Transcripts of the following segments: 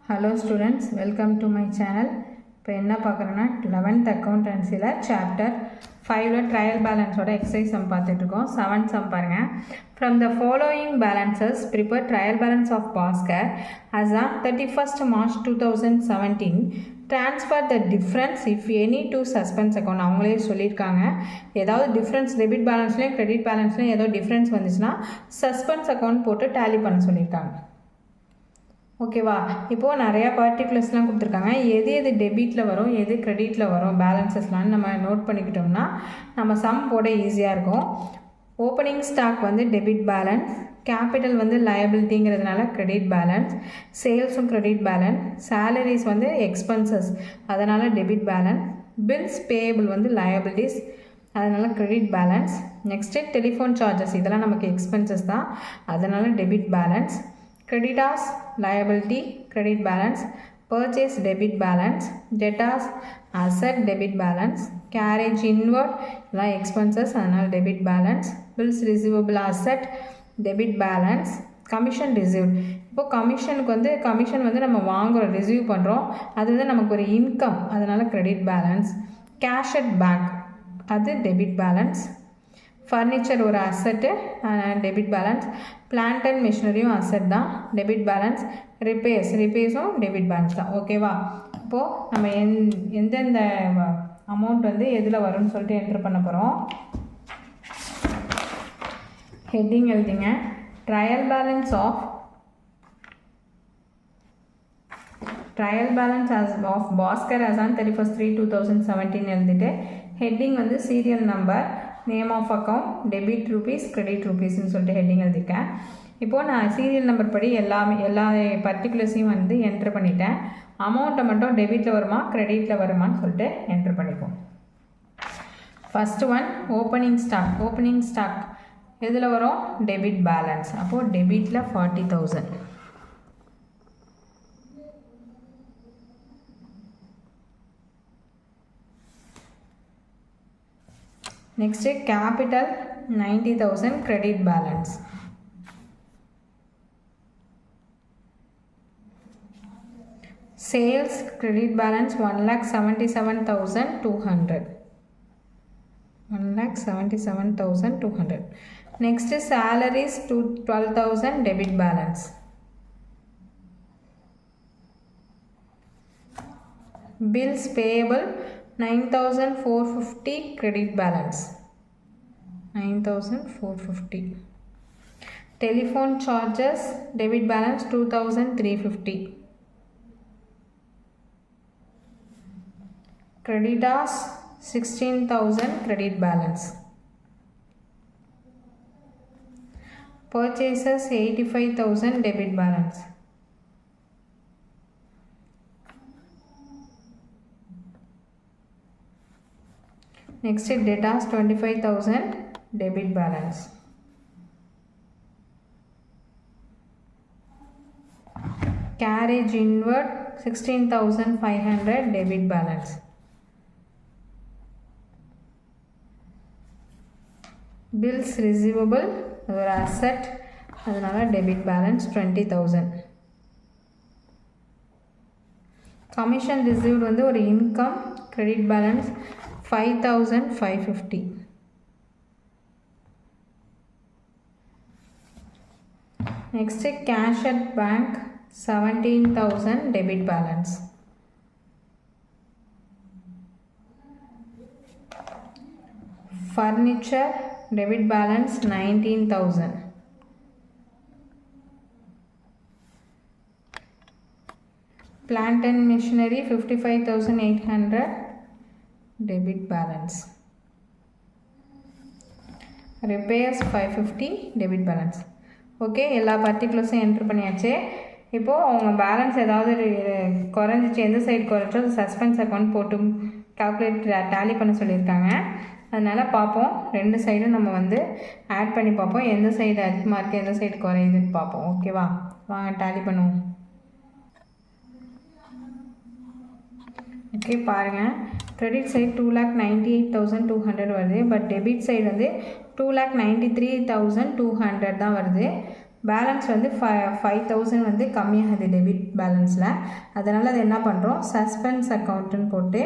Hello students, welcome to my channel. இப்போ என்ன பார்க்குறோன்னா 11th accountancyல chapter 5ல trial balance ஓட exercise sum பார்த்துட்டு இருக்கோம். 7 sum பாருங்க. From the following balances, prepare trial balance of Bhaskar as on 31st March 2017. Transfer the difference if any to suspense account. அவங்களே சொல்லியிருக்காங்க, ஏதாவது difference debit பேலன்ஸ்லேயும் credit பேலன்ஸ்லேயும் ஏதோ difference வந்துச்சுன்னா suspense account போட்டு டேலி பண்ண சொல்லியிருக்காங்க. ஓகேவா? இப்போது நிறையா பர்டிகுலர்ஸ்லாம் கொடுத்துருக்காங்க. எது எது டெபிட்டில் வரும், எது கிரெடிட்டில் வரும் பேலன்சஸ்லாம் நம்ம நோட் பண்ணிக்கிட்டோம்னா நம்ம சம் போட ஈஸியாக இருக்கும். ஓப்பனிங் ஸ்டாக் வந்து டெபிட் பேலன்ஸ், கேபிட்டல் வந்து லயபிலிட்டிங்கிறதுனால கிரெடிட் பேலன்ஸ், சேல்ஸும் கிரெடிட் பேலன்ஸ், சேலரிஸ் வந்து எக்ஸ்பென்சஸ் அதனால் டெபிட் பேலன்ஸ், பில்ஸ் பேயபிள் வந்து லயபிலிட்டிஸ் அதனால் credit balance. Next telephone charges இதெல்லாம் நமக்கு எக்ஸ்பென்சஸ் தான் அதனால் debit balance. Creditors liability credit balance, purchase debit balance, debtors asset debit balance, carriage inward எல்லாம் expenses அதனால் debit balance, bills receivable asset debit balance, commission received. இப்போ commission வந்து நம்ம வாங்குகிறோம், ரிசீவ் பண்ணுறோம், அது வந்து நமக்கு ஒரு இன்கம் அதனால் credit balance, cash at bank அது debit balance, ஃபர்னிச்சர் ஒரு asset debit balance, plant and மிஷினரியும் அசட் தான் டெபிட் பேலன்ஸ், ரிப்பேர்ஸும் டெபிட் பேலன்ஸ் தான். ஓகேவா? இப்போது நம்ம எந்தெந்த அமௌண்ட் வந்து எதில் வரும்னு சொல்லிட்டு என்ட்ரு பண்ண போகிறோம். ஹெட்டிங் எழுதிங்க. Trial balance of Bhaskar as on 31/3/2017 எழுதிட்டு ஹெட்டிங் வந்து serial number, name of account, debit rupees, credit ருபீஸ்ன்னு சொல்லிட்டு ஹெட்டிங் எழுதிருக்கேன். இப்போது நான் சீரியல் நம்பர் படி எல்லா பர்டிகுலர்ஸையும் வந்து என்ட்ரு பண்ணிட்டேன். அமௌண்ட்டை மட்டும் டெபிட்டில் வருமா கிரெடிட்டில் வருமானு சொல்லிட்டு என்ட்ரு பண்ணிப்போம். ஃபஸ்ட்டு ஒன் ஓப்பனிங் ஸ்டாக் எதில் வரும்? Debit balance. அப்போது டெபிட்டில் 40,000. Next capital 90,000 credit balance. Sales credit balance 1,77,200. 1,77,200. Next salaries 12,000 debit balance. Bills payable 9,450 credit balance. 9,450. Telephone charges debit balance 2,350. Creditors 16,000 credit balance. Purchases 85,000 debit balance. Next debtors 25,000 debit balance. Carriage inward 16,500 debit balance. Bills receivable ஒரு asset அதனால debit balance 20,000. Commission received வந்து ஒரு income credit balance 5,550. Next cash at bank 17,000 debit balance. Furniture debit balance 19,000. Plant and machinery 55,800 debit balance. Repairs 550 debit balance. Okay, எல்லா பர்டிகுலர்ஸும் enter பண்ணியாச்சு. இப்போது அவங்க balance ஏதாவது குறைஞ்சிச்சு, எந்த சைடு குறைச்சோ அது சஸ்பென்ஸ் அக்கௌண்ட் போட்டு கால்குலேட் டேலி பண்ண சொல்லியிருக்காங்க. அதனால் பார்ப்போம், ரெண்டு சைடும் நம்ம வந்து ஆட் பண்ணி பார்ப்போம், எந்த சைடு அதிகமாக இருக்குது எந்த சைடு குறையுதுன்னு பார்ப்போம். ஓகேவா? வாங்க டேலி பண்ணுவோம். ஓகே, பாருங்கள். கிரெடிட் சைடு 2,98,200 வருது. பட் டெபிட் சைடு வந்து 2,93,200 தான் வருது. பேலன்ஸ் வந்து 5000 வந்து கம்மியாகுது டெபிட் பேலன்ஸில். அதனால் அது என்ன பண்ணுறோம், சஸ்பென்ஸ் அக்கௌண்ட்டுன்னு போட்டு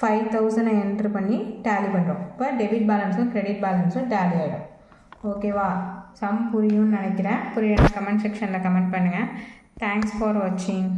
5000 என்ட்ரு பண்ணி டேலி பண்ணுறோம். இப்போ டெபிட் பேலன்ஸும் கிரெடிட் பேலன்ஸும் டேலி ஆகிடும். ஓகேவா? சம் புரியும்னு நினைக்கிறேன். புரியும்னா கமெண்ட் செக்ஷனில் கமெண்ட் பண்ணுங்கள். தேங்க்ஸ் ஃபார் வாட்சிங்.